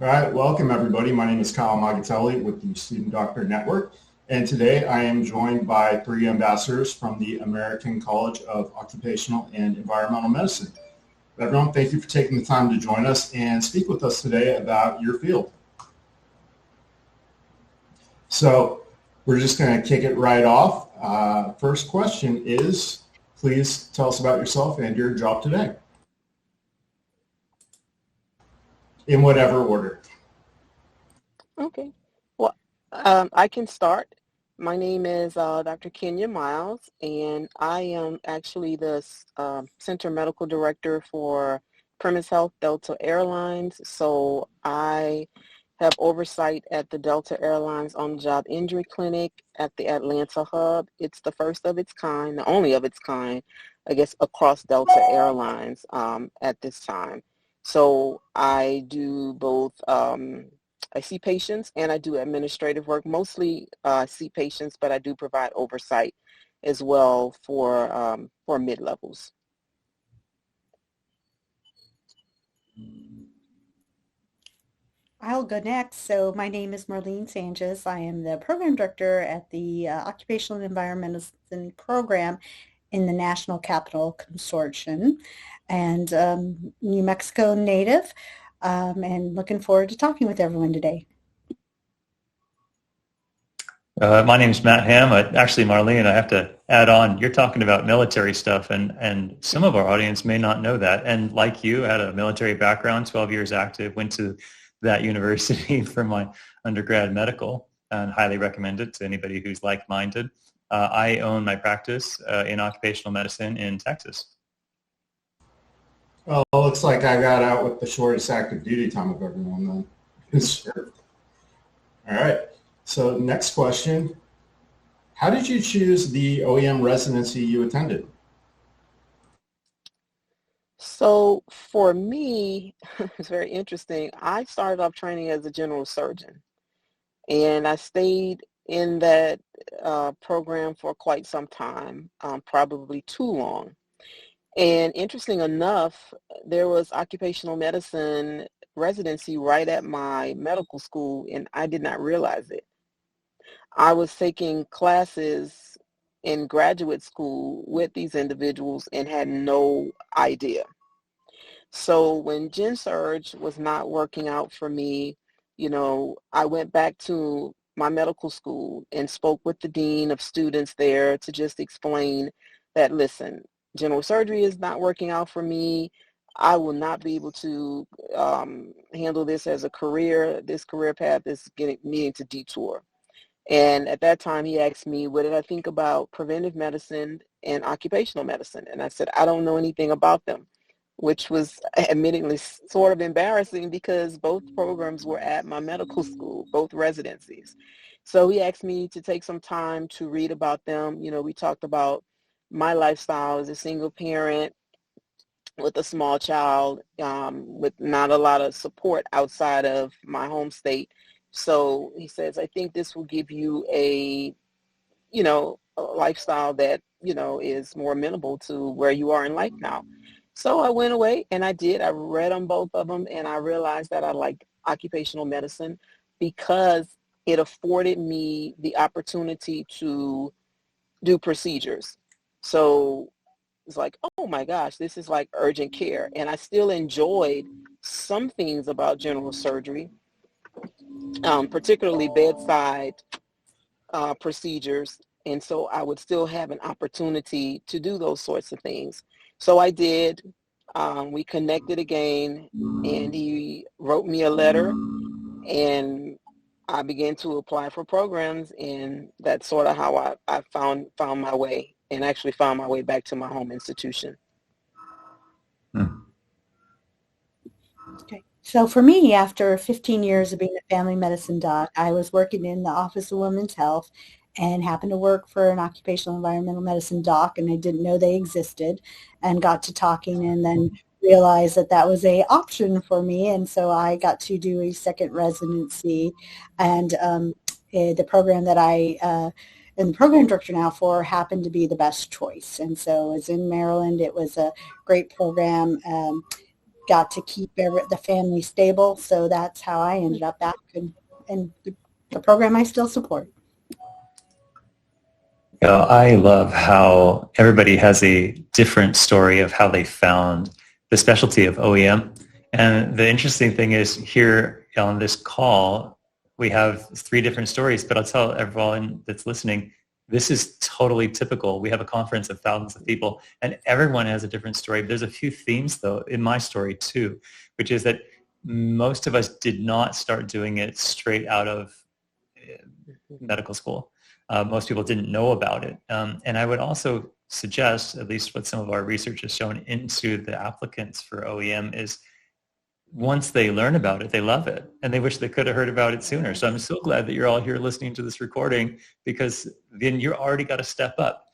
All right, welcome everybody. My name is Kyle Magatelli with the Student Doctor Network, and today I am joined by three ambassadors from the American College of Occupational and Environmental Medicine. Everyone, thank you for taking the time to join us and speak with us today about your field. So we're just going to kick it right off. First question is, please tell us about yourself and your job today, in whatever order. Okay. Well, I can start. My name is Dr. Kenya Miles, and I am actually the Center Medical Director for Premise Health Delta Airlines. So I have oversight at the Delta Airlines on-the-job injury clinic at the Atlanta hub. It's the first of its kind, the only of its kind, I guess, across Delta Airlines at this time. So I do both. I see patients and I do administrative work. Mostly see patients, but I do provide oversight as well for mid-levels. I'll go next. So my name is Marlene Sanchez. I am the program director at the Occupational and Environmental Medicine program in the National Capital Consortium, and New Mexico native, and looking forward to talking with everyone today. My name is Matt Hamm. Actually, Marlene, I have to add on, you're talking about military stuff, and some of our audience may not know that. And like you, I had a military background, 12 years active, went to that university for my undergrad medical, and highly recommend it to anybody who's like-minded. I own my practice in occupational medicine in Texas. Well, it looks like I got out with the shortest active duty time of everyone then. Sure. All right. So next question, how did you choose the OEM residency you attended? So for me, it's very interesting. I started off training as a general surgeon, and I stayed in that program for quite some time, probably too long. And interesting enough, there was occupational medicine residency right at my medical school, and I did not realize it. I was taking classes in graduate school with these individuals and had no idea. So when Gen Surge was not working out for me, I went back to my medical school and spoke with the dean of students there to just explain that, listen, general surgery is not working out for me. I will not be able to handle this as a career. This career path is needing to detour. And at that time, he asked me, what did I think about preventive medicine and occupational medicine? And I said, I don't know anything about them, which was admittedly sort of embarrassing because both programs were at my medical school, both residencies. So he asked me to take some time to read about them. We talked about my lifestyle as a single parent with a small child, with not a lot of support outside of my home state. So he says, I think this will give you a lifestyle that, is more amenable to where you are in life now. So I went away and I did. I read on both of them, and I realized that I liked occupational medicine because it afforded me the opportunity to do procedures. So it's like, oh my gosh, this is like urgent care. And I still enjoyed some things about general surgery, particularly bedside procedures. And so I would still have an opportunity to do those sorts of things. So I did. We connected again, and he wrote me a letter, and I began to apply for programs, and that's sort of how I found my way, and actually found my way back to my home institution. Okay. So for me, after 15 years of being a family medicine doc, I was working in the Office of Women's Health and happened to work for an occupational environmental medicine doc, and I didn't know they existed, and got to talking and then realized that that was a option for me. And so I got to do a second residency, and the program that I am the program director now for happened to be the best choice. And so it's in Maryland. It was a great program. got to keep the family stable. So that's how I ended up back and the program I still support. I love how everybody has a different story of how they found the specialty of OEM. And the interesting thing is here on this call, we have 3 different stories, but I'll tell everyone that's listening, this is totally typical. We have a conference of thousands of people and everyone has a different story. There's a few themes though in my story too, which is that most of us did not start doing it straight out of medical school. Most people didn't know about it. And I would also suggest, at least what some of our research has shown into the applicants for OEM is once they learn about it, they love it and they wish they could have heard about it sooner. So I'm so glad that you're all here listening to this recording because then you're already got to step up.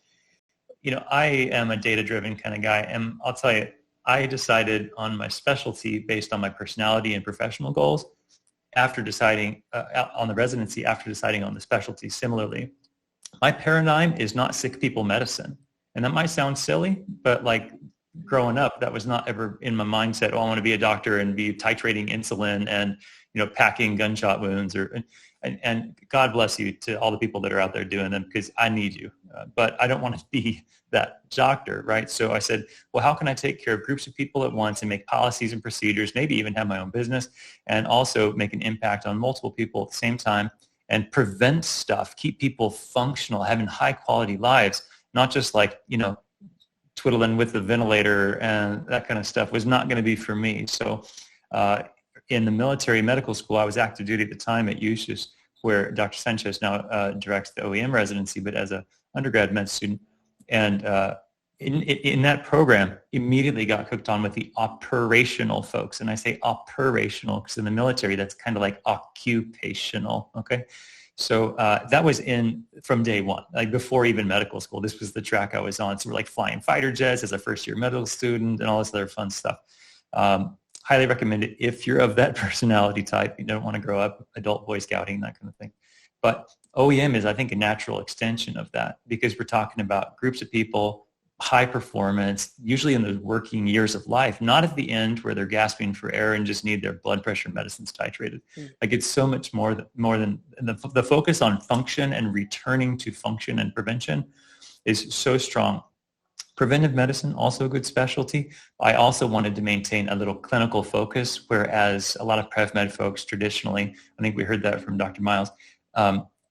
You know, I am a data-driven kind of guy and I'll tell you, I decided on my specialty based on my personality and professional goals after deciding on the residency, after deciding on the specialty. Similarly, my paradigm is not sick people medicine. And that might sound silly, but like growing up, that was not ever in my mindset. Oh, I want to be a doctor and be titrating insulin and, you know, packing gunshot wounds and God bless you to all the people that are out there doing them because I need you. But I don't want to be that doctor, right? So I said, well, how can I take care of groups of people at once and make policies and procedures, maybe even have my own business and also make an impact on multiple people at the same time and prevent stuff, keep people functional, having high quality lives, not just like, you know, twiddling with the ventilator and that kind of stuff was not going to be for me. So in the military medical school, I was active duty at the time at USUS, where Dr. Sanchez now directs the OEM residency, but as an undergrad med student. And in that program, immediately got hooked on with the operational folks. And I say operational because in the military, that's kind of like occupational, okay? So that was in from day one, like before even medical school. This was the track I was on. So we're like flying fighter jets as a first-year medical student and all this other fun stuff. Highly recommend it if you're of that personality type. You don't want to grow up adult Boy Scouting, that kind of thing. But OEM is, I think, a natural extension of that because we're talking about groups of people, high performance, usually in the working years of life, not at the end where they're gasping for air and just need their blood pressure medicines titrated. Like it's so much more than the focus on function and returning to function and prevention is so strong. Preventive medicine, also a good specialty. I also wanted to maintain a little clinical focus, whereas a lot of Prev Med folks traditionally, I think we heard that from Dr. Miles,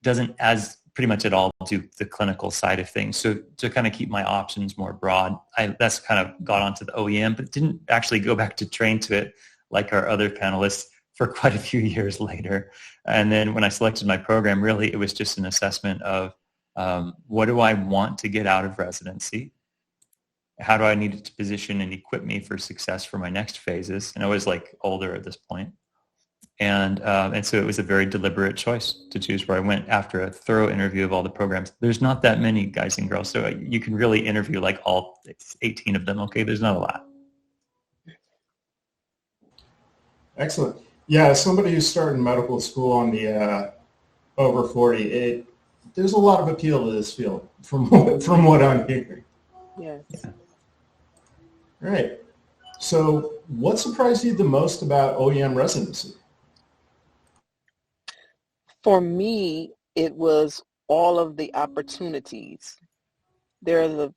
doesn't as pretty much at all do the clinical side of things. So to kind of keep my options more broad, that's kind of got onto the OEM, but didn't actually go back to train to it like our other panelists for quite a few years later. And then when I selected my program, really it was just an assessment of what do I want to get out of residency? How do I need it to position and equip me for success for my next phases? And I was like older at this point. And so it was a very deliberate choice to choose where I went after a thorough interview of all the programs. There's not that many guys and girls, so you can really interview like all 18 of them, okay? There's not a lot. Excellent. Yeah, as somebody who's starting medical school on the over 40, there's a lot of appeal to this field from what I'm hearing. Yes. Yeah. Right. So what surprised you the most about OEM residency? For me, it was all of the opportunities. There's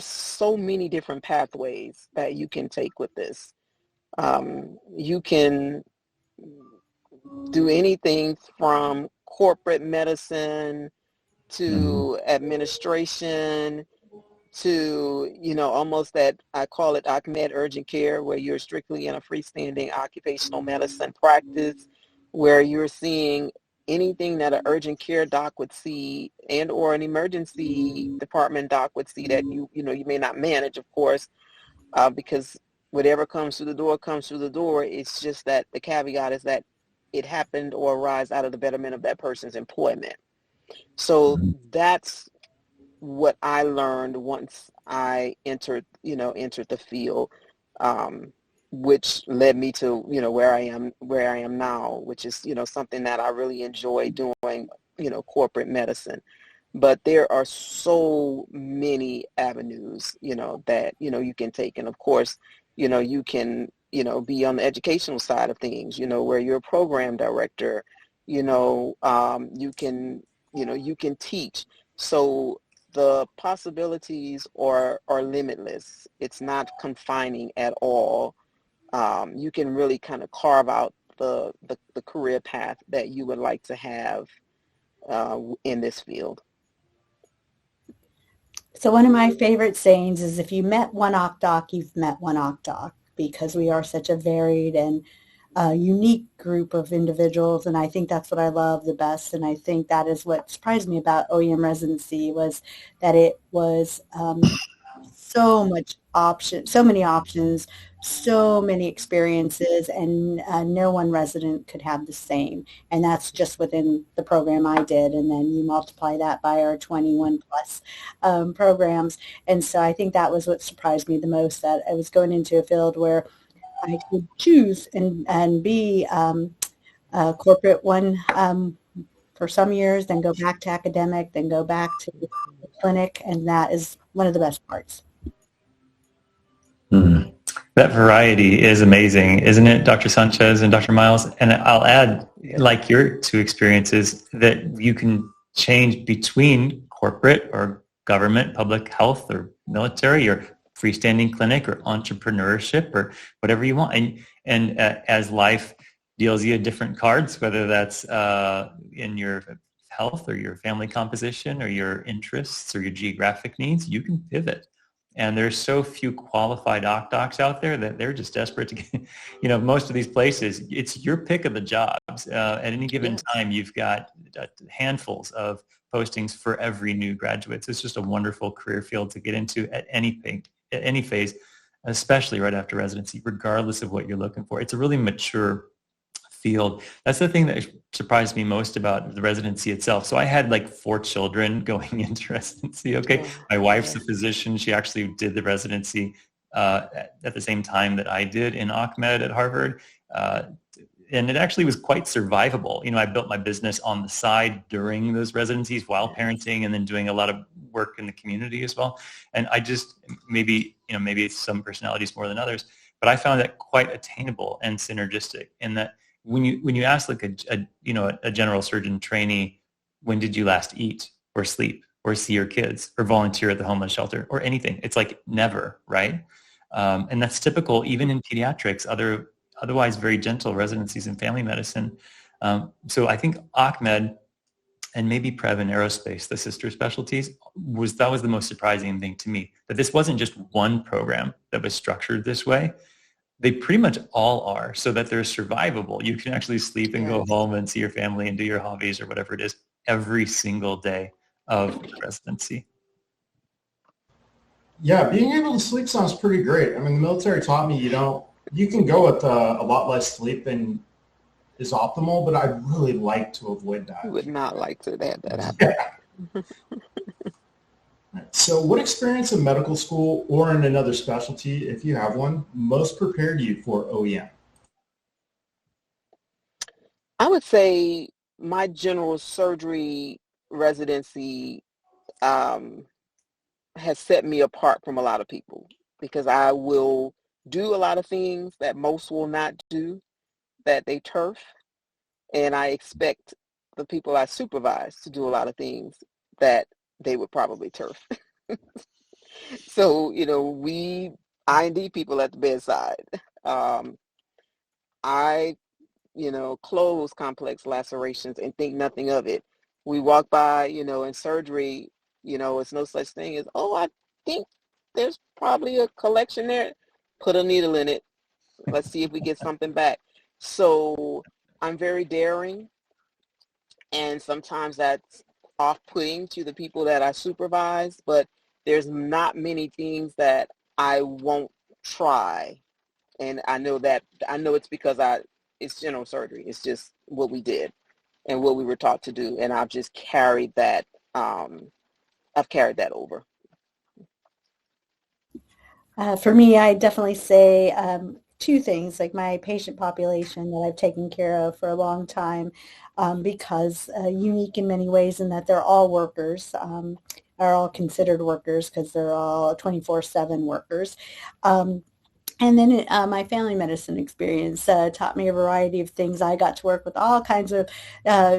so many different pathways that you can take with this. You can do anything from corporate medicine to administration to, almost that, I call it OCMED urgent care, where you're strictly in a freestanding occupational medicine practice, where you're seeing anything that an urgent care doc would see and or an emergency department doc would see that you may not manage, of course, because whatever comes through the door comes through the door. It's just that the caveat is that it happened or arise out of the betterment of that person's employment. So that's what I learned once I entered the field, which led me to, where I am now, which is, something that I really enjoy doing, corporate medicine. But there are so many avenues, that, you can take. And of course, you can, be on the educational side of things, where you're a program director, you can, you can teach. So the possibilities are limitless. It's not confining at all. You can really kind of carve out the career path that you would like to have in this field. So one of my favorite sayings is, if you met one OcDoc, you've met one OcDoc, because we are such a varied and unique group of individuals, and I think that's what I love the best. And I think that is what surprised me about OEM residency, was that it was so many options, so many experiences, and no one resident could have the same. And that's just within the program I did. And then you multiply that by our 21 plus programs. And so I think that was what surprised me the most, that I was going into a field where I could choose and be corporate one for some years, then go back to academic, then go back to the clinic. And that is one of the best parts. Mm. That variety is amazing, isn't it, Dr. Sanchez and Dr. Miles? And I'll add, like your two experiences, that you can change between corporate or government, public health or military or freestanding clinic or entrepreneurship or whatever you want. And as life deals you different cards, whether that's in your health or your family composition or your interests or your geographic needs, you can pivot. And there's so few qualified OcDocs out there that they're just desperate to get, most of these places, it's your pick of the jobs. At any given time, you've got handfuls of postings for every new graduate. So it's just a wonderful career field to get into at any phase, especially right after residency, regardless of what you're looking for. It's a really mature field. That's the thing that surprised me most about the residency itself. So I had like 4 children going into residency. Okay. My wife's a physician. She actually did the residency at the same time that I did in OcMed at Harvard. And it actually was quite survivable. I built my business on the side during those residencies while parenting, and then doing a lot of work in the community as well. And I just, maybe it's some personalities more than others, but I found that quite attainable and synergistic, in that when you ask like a general surgeon trainee, when did you last eat or sleep or see your kids or volunteer at the homeless shelter or anything? It's like never, right? And that's typical even in pediatrics, otherwise very gentle residencies in family medicine. So I think OcMed and maybe Prev and Aerospace, the sister specialties, that was the most surprising thing to me, that this wasn't just one program that was structured this way. They pretty much all are, so that they're survivable. You can actually sleep and go home and see your family and do your hobbies or whatever it is every single day of residency. Yeah, being able to sleep sounds pretty great. I mean, the military taught me you can go with a lot less sleep than is optimal, but I'd really like to avoid that. You would not like to have that happen. Yeah. So what experience in medical school or in another specialty, if you have one, most prepared you for OEM? I would say my general surgery residency has set me apart from a lot of people, because I will do a lot of things that most will not do, that they turf. And I expect the people I supervise to do a lot of things that they would probably turf. So, we I&D people at the bedside. I, close complex lacerations and think nothing of it. We walk by, in surgery, it's no such thing as, I think there's probably a collection there. Put a needle in it. Let's see if we get something back. So I'm very daring, and sometimes that's off-putting to the people that I supervise, but there's not many things that I won't try. And I know it's because it's general surgery. It's just what we did and what we were taught to do. And I've just carried that, I've carried that over. For me, I definitely say 2 things, like my patient population that I've taken care of for a long time, because unique in many ways in that they're all workers, are all considered workers because they're all 24/7 workers. And then my family medicine experience taught me a variety of things. I got to work with all kinds of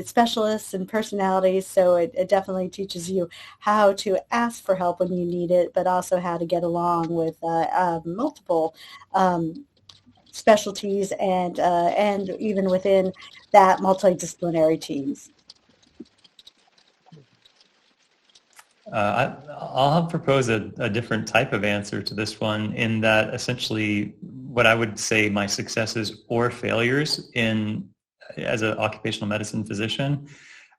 specialists and personalities, so it definitely teaches you how to ask for help when you need it, but also how to get along with multiple specialties and even within that multidisciplinary teams. I'll propose a different type of answer to this one, in that essentially what I would say my successes or failures as an occupational medicine physician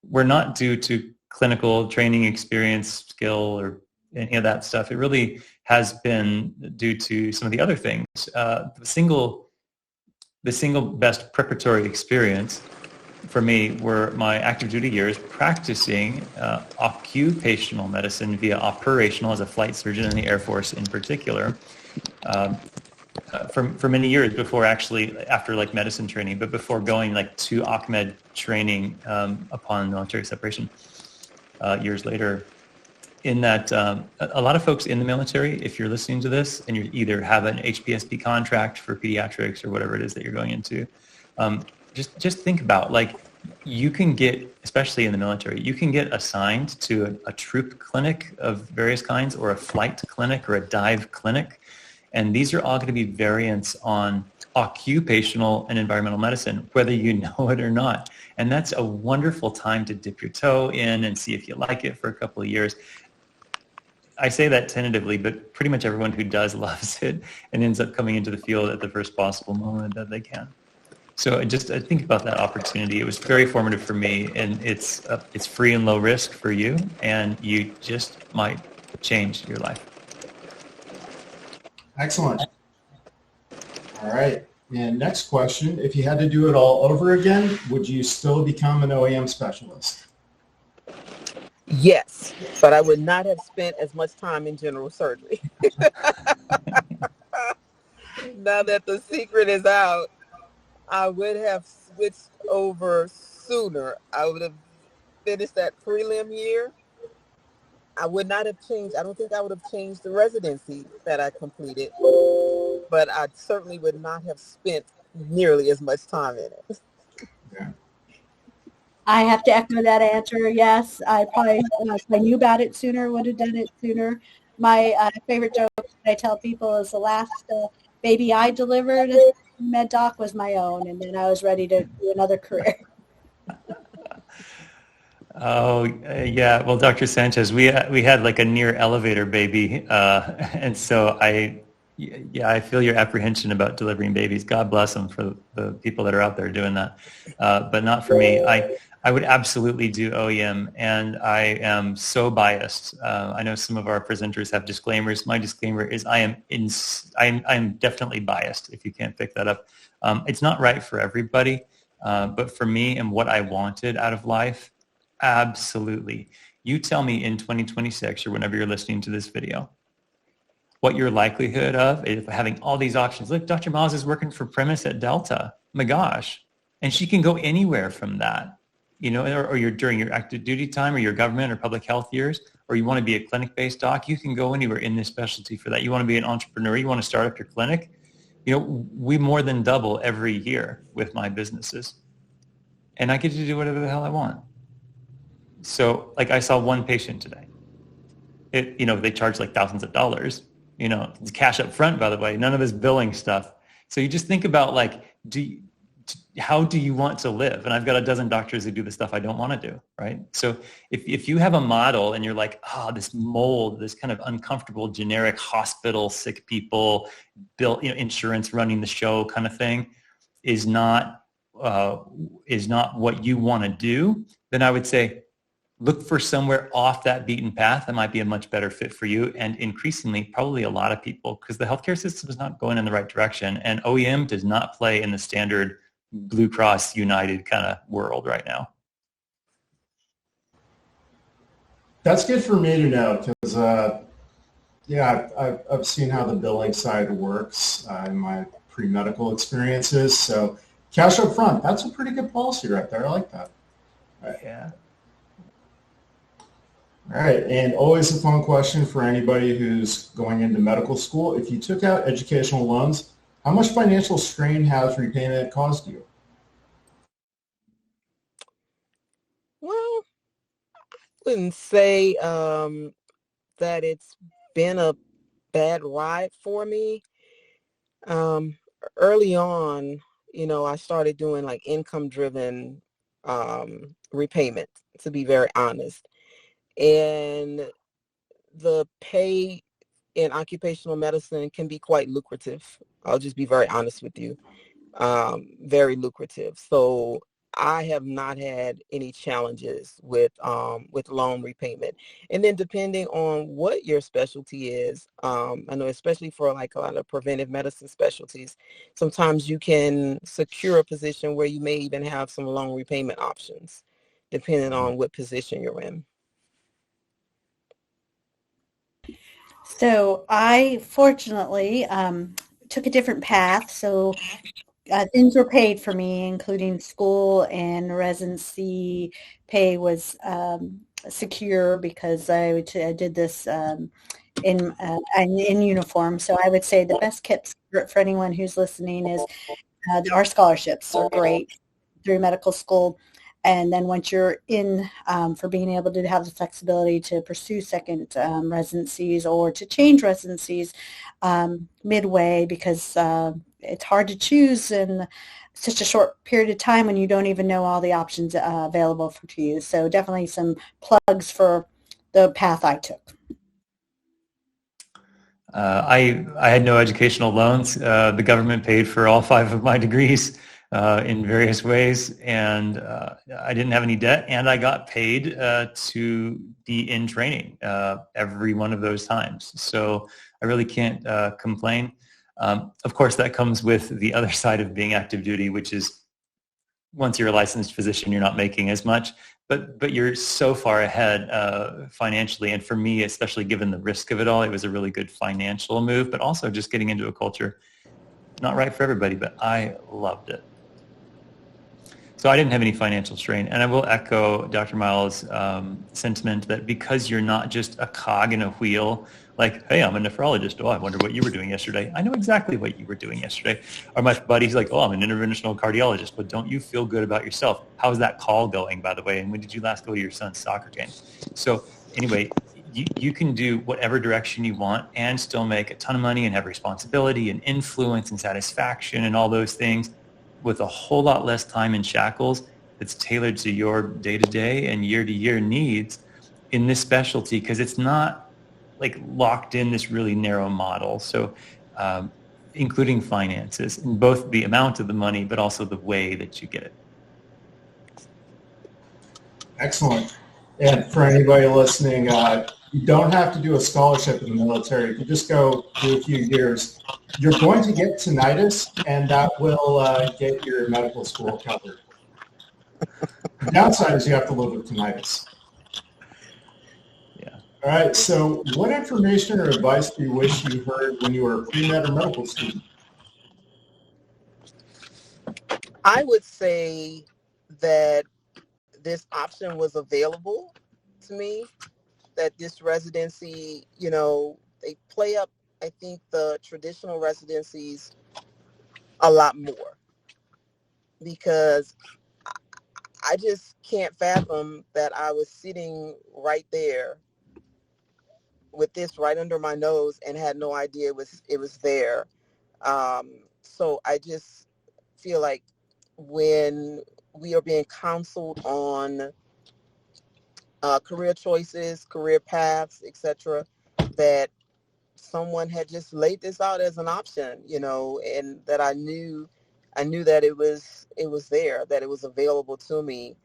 were not due to clinical training, experience, skill, or any of that stuff. It really has been due to some of the other things. The single best preparatory experience for me were my active duty years practicing occupational medicine via operational as a flight surgeon in the Air Force in particular, for many years before after like medicine training, but before going like to OCMED training upon military separation years later. In that a lot of folks in the military, if you're listening to this and you either have an HPSP contract for pediatrics or whatever it is that you're going into, just think about, like, you can get, especially in the military, you can get assigned to a troop clinic of various kinds, or a flight clinic, or a dive clinic. And these are all going to be variants on occupational and environmental medicine, whether you know it or not. And that's a wonderful time to dip your toe in and see if you like it for a couple of years. I say that tentatively, but pretty much everyone who does loves it and ends up coming into the field at the first possible moment that they can. So I think about that opportunity. It was very formative for me, and it's free and low risk for you, and you just might change your life. Excellent. All right. And next question, if you had to do it all over again, would you still become an OEM specialist? Yes, but I would not have spent as much time in general surgery. Now that the secret is out, I would have switched over sooner. I would have finished that prelim year. I would not have changed. I don't think I would have changed the residency that I completed, but I certainly would not have spent nearly as much time in it. Yeah. I have to echo that answer. Yes, I probably, if I knew about it sooner, would have done it sooner. My favorite joke that I tell people is the last baby I delivered as a med doc was my own, and then I was ready to do another career. Oh, yeah. Well, Dr. Sanchez, we had like a near elevator baby, and so I feel your apprehension about delivering babies. God bless them for the people that are out there doing that, but not for me. I would absolutely do OEM, and I am so biased. I know some of our presenters have disclaimers. My disclaimer is I am definitely biased, if you can't pick that up. It's not right for everybody, but for me and what I wanted out of life, absolutely. You tell me in 2026 or whenever you're listening to this video, what your likelihood of having all these options. Look, Dr. Miles is working for Premise at Delta. Oh my gosh. And she can go anywhere from that, you know, or you're during your active duty time or your government or public health years, or you want to be a clinic-based doc, you can go anywhere in this specialty for that. You want to be an entrepreneur, you want to start up your clinic. You know, we more than double every year with my businesses. And I get to do whatever the hell I want. So, like, I saw one patient today. They charge like thousands of dollars. You know, it's cash up front, by the way, none of this billing stuff. So you just think about, like, how do you want to live? And I've got a dozen doctors who do the stuff I don't want to do, right? So if you have a model and you're like, this mold, this kind of uncomfortable, generic hospital, sick people, insurance running the show kind of thing is not what you want to do, then I would say, look for somewhere off that beaten path that might be a much better fit for you, and increasingly probably a lot of people, because the healthcare system is not going in the right direction, and OEM does not play in the standard Blue Cross United kind of world right now. That's good for me to know, because I've seen how the billing side works in my pre-medical experiences. So cash up front, that's a pretty good policy right there. I like that. Right. Yeah. All right, and always a fun question for anybody who's going into medical school. If you took out educational loans, How much financial strain has repayment caused you? Well, I wouldn't say that it's been a bad ride for me. Um, Early on, I started doing like income-driven repayment, to be very honest. And the pay in occupational medicine can be quite lucrative. I'll just be very honest with you. Very lucrative. So I have not had any challenges with loan repayment. And then depending on what your specialty is, I know especially for like a lot of preventive medicine specialties, sometimes you can secure a position where you may even have some loan repayment options, depending on what position you're in. So I fortunately took a different path. So things were paid for me, including school and residency. Pay was secure because I did this in uniform. So I would say the best kept secret for anyone who's listening is our scholarships are great through medical school. And then once you're in, for being able to have the flexibility to pursue second residencies or to change residencies midway, because it's hard to choose in such a short period of time when you don't even know all the options available to you. So definitely some plugs for the path I took. I had no educational loans. The government paid for all 5 of my degrees in various ways, and I didn't have any debt, and I got paid to be in training every one of those times. So I really can't complain. Of course, that comes with the other side of being active duty, which is once you're a licensed physician, you're not making as much, but you're so far ahead financially. And for me, especially given the risk of it all, it was a really good financial move, but also just getting into a culture, not right for everybody, but I loved it. So I didn't have any financial strain. And I will echo Dr. Miles' sentiment that because you're not just a cog in a wheel, like, hey, I'm a nephrologist. Oh, I wonder what you were doing yesterday. I know exactly what you were doing yesterday. Or my buddy's like, oh, I'm an interventional cardiologist. But don't you feel good about yourself? How's that call going, by the way? And when did you last go to your son's soccer game? So anyway, you can do whatever direction you want and still make a ton of money and have responsibility and influence and satisfaction and all those things with a whole lot less time in shackles that's tailored to your day-to-day and year-to-year needs in this specialty, because it's not like locked in this really narrow model. So including finances in both the amount of the money, but also the way that you get it. Excellent. And for anybody listening, you don't have to do a scholarship in the military. If you just go do a few years, you're going to get tinnitus, and that will get your medical school covered. The downside is you have to live with tinnitus. Yeah. All right. So what information or advice do you wish you heard when you were a pre-med or medical student? I would say that this option was available to me, that this residency, they play up, I think, the traditional residencies a lot more, because I just can't fathom that I was sitting right there with this right under my nose and had no idea it was there. So I just feel like when we are being counseled on career choices, career paths, etc., that someone had just laid this out as an option, and that I knew that it was there, that it was available to me,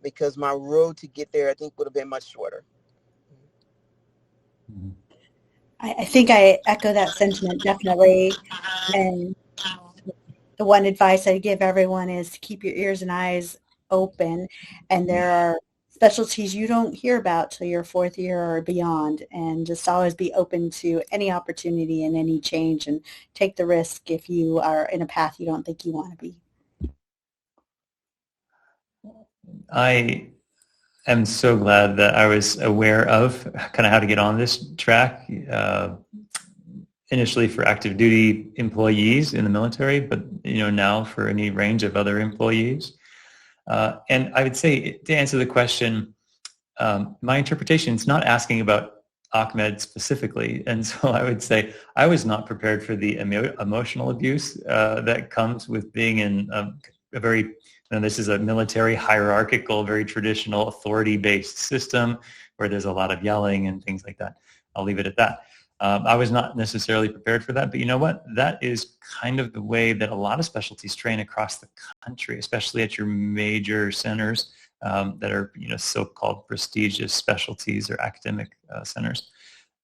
because my road to get there, I think, would have been much shorter. I think I echo that sentiment definitely. And the one advice I give everyone is to keep your ears and eyes open. And there are specialties you don't hear about till your 4th year or beyond. And just always be open to any opportunity and any change, and take the risk if you are in a path you don't think you want to be. I am so glad that I was aware of kind of how to get on this track. initially for active duty employees in the military, but now for any range of other employees. And I would say, to answer the question, my interpretation is not asking about Ahmed specifically. And so I would say I was not prepared for the emotional abuse that comes with being in a very, this is a military hierarchical, very traditional authority-based system where there's a lot of yelling and things like that. I'll leave it at that. I was not necessarily prepared for that, but you know what? That is kind of the way that a lot of specialties train across the country, especially at your major centers that are, so-called prestigious specialties or academic centers.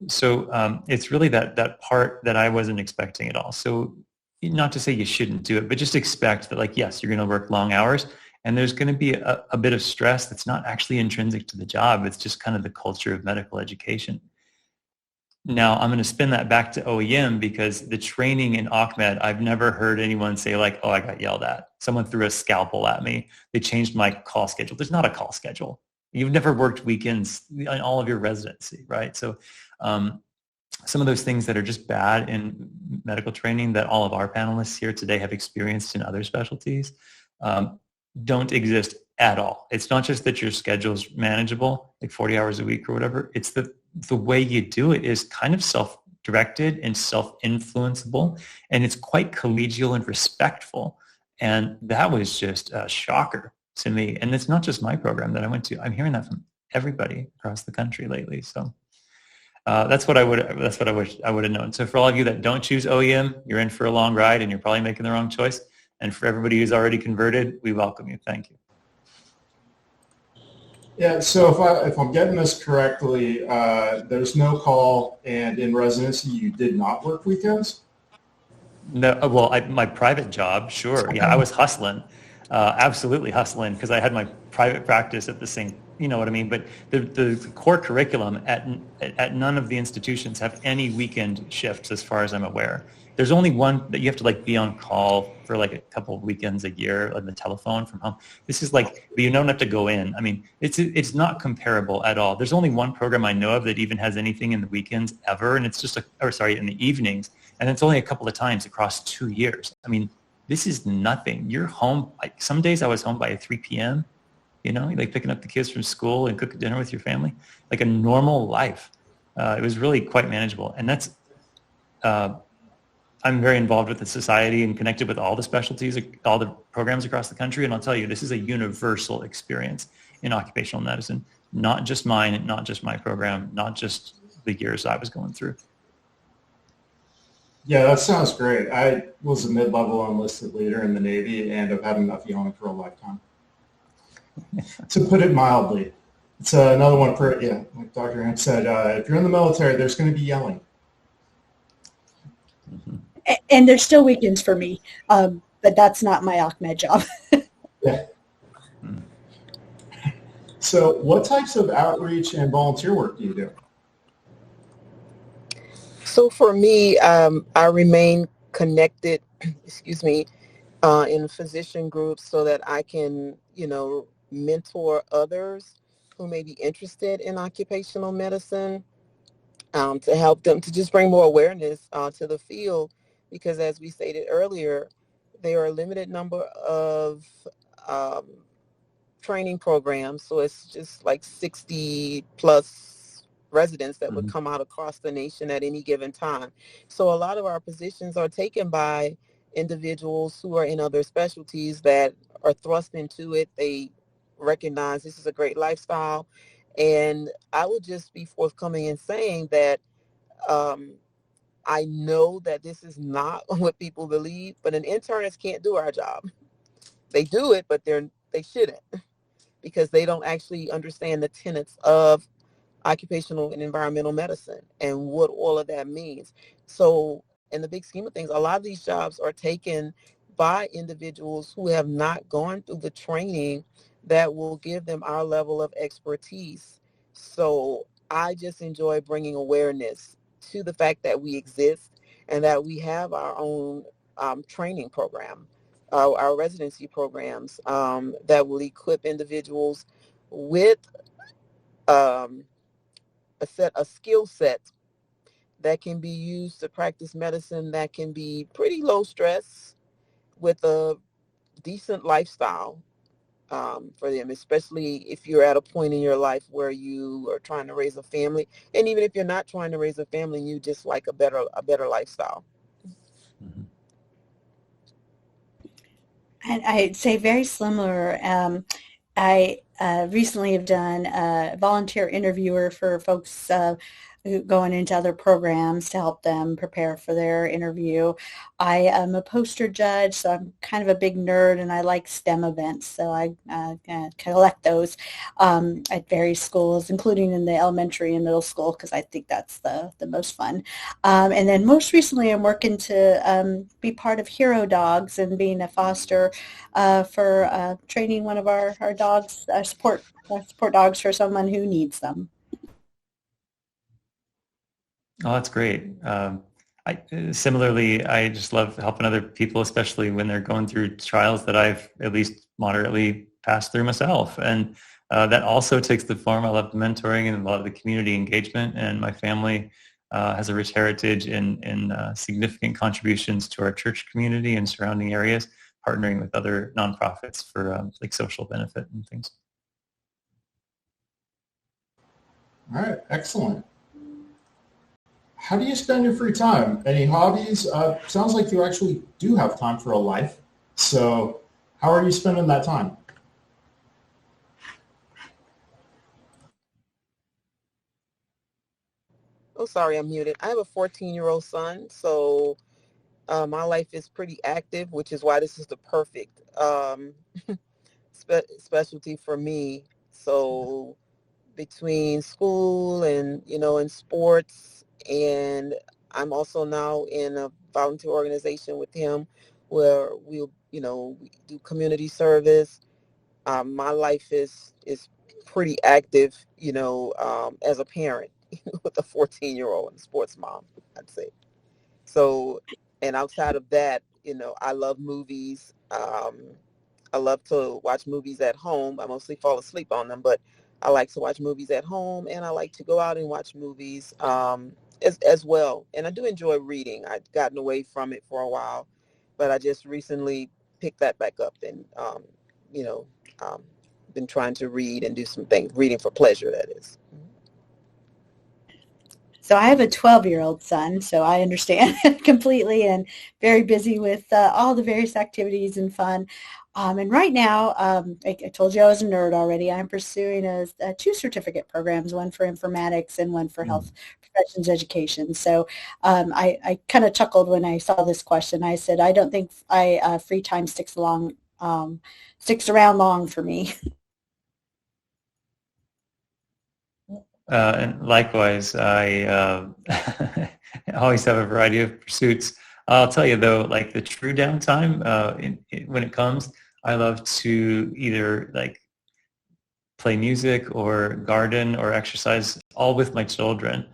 So it's really that part that I wasn't expecting at all. So not to say you shouldn't do it, but just expect that, like, yes, you're going to work long hours, and there's going to be a bit of stress that's not actually intrinsic to the job. It's just kind of the culture of medical education. Now, I'm going to spin that back to OEM because the training in Ahmed, I've never heard anyone say like, oh, I got yelled at. Someone threw a scalpel at me. They changed my call schedule. There's not a call schedule. You've never worked weekends in all of your residency, right? So some of those things that are just bad in medical training that all of our panelists here today have experienced in other specialties don't exist at all. It's not just that your schedule's manageable, like 40 hours a week or whatever. It's the way you do it is kind of self-directed and self-influenceable, and it's quite collegial and respectful. And that was just a shocker to me. And it's not just my program that I went to. I'm hearing that from everybody across the country lately. So that's what I wish I would have known. So for all of you that don't choose OEM, you're in for a long ride, and you're probably making the wrong choice. And for everybody who's already converted, we welcome you. Thank you. Yeah, so if I'm getting this correctly, there's no call, and in residency you did not work weekends? No, well, my private job, sure. Yeah, I was hustling, absolutely hustling, because I had my private practice at the same, you know what I mean? But the core curriculum at none of the institutions have any weekend shifts as far as I'm aware. There's only one that you have to like be on call for like a couple of weekends a year on the telephone from home. This is like, but you don't have to go in. I mean, it's not comparable at all. There's only one program I know of that even has anything in the weekends ever, and it's just in the evenings, and it's only a couple of times across 2 years. I mean, this is nothing. You're home. Like some days I was home by 3 p.m. Like picking up the kids from school and cooking dinner with your family, like a normal life. It was really quite manageable, and that's. I'm very involved with the society and connected with all the specialties, all the programs across the country. And I'll tell you, this is a universal experience in occupational medicine, not just mine, not just my program, not just the years I was going through. Yeah, that sounds great. I was a mid-level enlisted leader in the Navy, and I've had enough yelling for a lifetime. To put it mildly, it's another one for, like Dr. Hamm said, if you're in the military, there's going to be yelling. Mm-hmm. And there's still weekends for me, but that's not my Ahmed job. Yeah. So what types of outreach and volunteer work do you do? So for me, I remain connected, in physician groups so that I can, mentor others who may be interested in occupational medicine, to help them to just bring more awareness to the field. Because as we stated earlier, there are a limited number of training programs. So it's just like 60 plus residents that would come out across the nation at any given time. So a lot of our positions are taken by individuals who are in other specialties that are thrust into it. They recognize this is a great lifestyle. And I would just be forthcoming in saying that I know that this is not what people believe, but an internist can't do our job. They do it, but they shouldn't, because they don't actually understand the tenets of occupational and environmental medicine and what all of that means. So in the big scheme of things, a lot of these jobs are taken by individuals who have not gone through the training that will give them our level of expertise. So I just enjoy bringing awareness to the fact that we exist and that we have our own training program, our residency programs that will equip individuals with a skill set that can be used to practice medicine that can be pretty low stress with a decent lifestyle for them, especially if you're at a point in your life where you are trying to raise a family. And even if you're not trying to raise a family, you just like a better lifestyle. Mm-hmm. And I'd say very similar. I recently have done a volunteer interviewer for folks who going into other programs to help them prepare for their interview. I am a poster judge, so I'm kind of a big nerd, and I like STEM events, so I collect those at various schools, including in the elementary and middle school, because I think that's the most fun. And then most recently, I'm working to be part of Hero Dogs and being a foster for training one of our dogs, support dogs for someone who needs them. Oh, that's great. Similarly, I just love helping other people, especially when they're going through trials that I've at least moderately passed through myself. And that also takes the form. I love the mentoring and a lot of the community engagement. And my family has a rich heritage in significant contributions to our church community and surrounding areas, partnering with other nonprofits for like social benefit and things. All right, excellent. How do you spend your free time? Any hobbies? Sounds like you actually do have time for a life. So how are you spending that time? Oh, sorry, I'm muted. I have a 14-year-old son, so my life is pretty active, which is why this is the perfect specialty for me. So between school and, and sports, and I'm also now in a volunteer organization with him where we do community service. My life is pretty active, as a parent with a 14-year-old and a sports mom, I'd say. So, and outside of that, I love movies. I love to watch movies at home. I mostly fall asleep on them, but I like to watch movies at home, and I like to go out and watch movies as well. And I do enjoy reading. I'd gotten away from it for a while, but I just recently picked that back up and, been trying to read and do some things, reading for pleasure, that is. So I have a 12-year-old son, so I understand completely, and very busy with all the various activities and fun. And right now, I told you I was a nerd already. I'm pursuing two certificate programs, one for informatics and one for health professions education. So I kind of chuckled when I saw this question. I said, I don't think free time sticks around long for me. And likewise, I always have a variety of pursuits. I'll tell you though, like the true downtime, when it comes, I love to either like play music or garden or exercise, all with my children,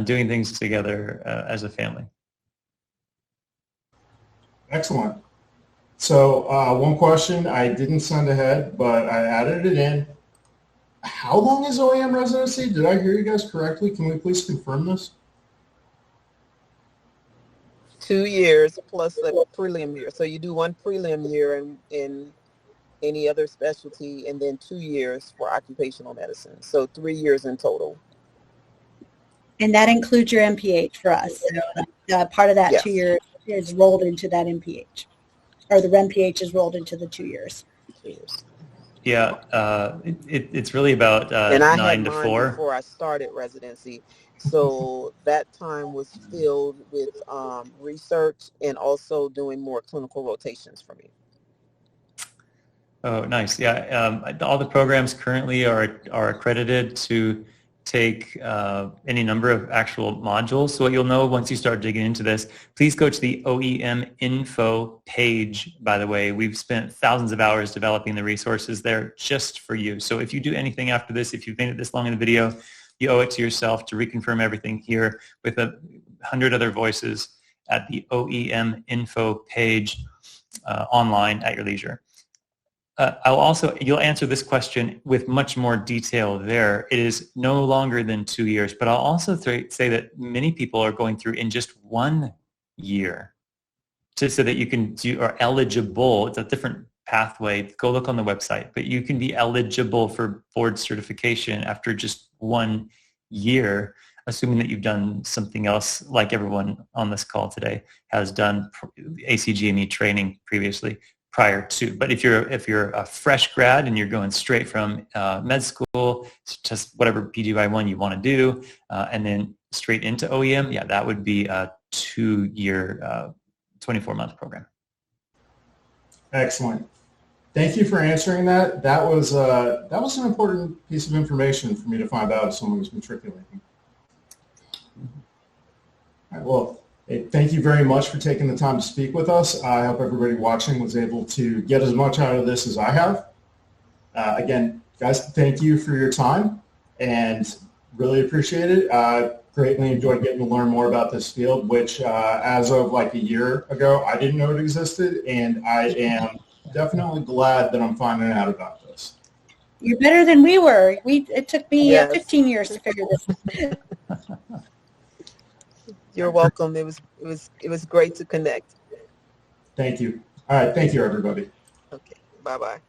doing things together as a family. Excellent. So one question I didn't send ahead, but I added it in. How long is OEM residency? Did I hear you guys correctly? Can we please confirm this? 2 years plus a prelim year. So you do one prelim year in any other specialty, and then 2 years for occupational medicine. So 3 years in total. And that includes your MPH for us. So part of that Yes. 2 years is rolled into that MPH, or the MPH is rolled into the 2 years. 2 years. Yeah, it's really about and I 9 had to mine 4. before I started residency. So that time was filled with research and also doing more clinical rotations for me. Oh, nice. Yeah, all the programs currently are accredited to take any number of actual modules. So what you'll know once you start digging into this, please go to the OEM info page. By the way, we've spent thousands of hours developing the resources there just for you. So if you do anything after this, if you've made it this long in the video, you owe it to yourself to reconfirm everything here with 100 other voices at the OEM info page online at your leisure. you'll answer this question with much more detail there. It is no longer than 2 years, but I'll also say that many people are going through in just 1 year so that you are eligible. It's a different pathway. Go look on the website, but you can be eligible for board certification after just 1 year, assuming that you've done something else like everyone on this call today has done ACGME training previously prior to. But if you're a fresh grad and you're going straight from med school, just whatever PGY1 you want to do, and then straight into OEM, yeah, that would be a 2-year, 24-month program. Excellent. Thank you for answering that. That was an important piece of information for me to find out if someone was matriculating. All right, well, hey, thank you very much for taking the time to speak with us. I hope everybody watching was able to get as much out of this as I have. Again, guys, thank you for your time and really appreciate it. Greatly enjoyed getting to learn more about this field, which as of like a year ago, I didn't know it existed, and I am definitely glad that I'm finding out about this. You're better than we were. It took me 15 years to figure this out. You're welcome. It was great to connect. Thank you. All right. Thank you, everybody. Okay. Bye-bye.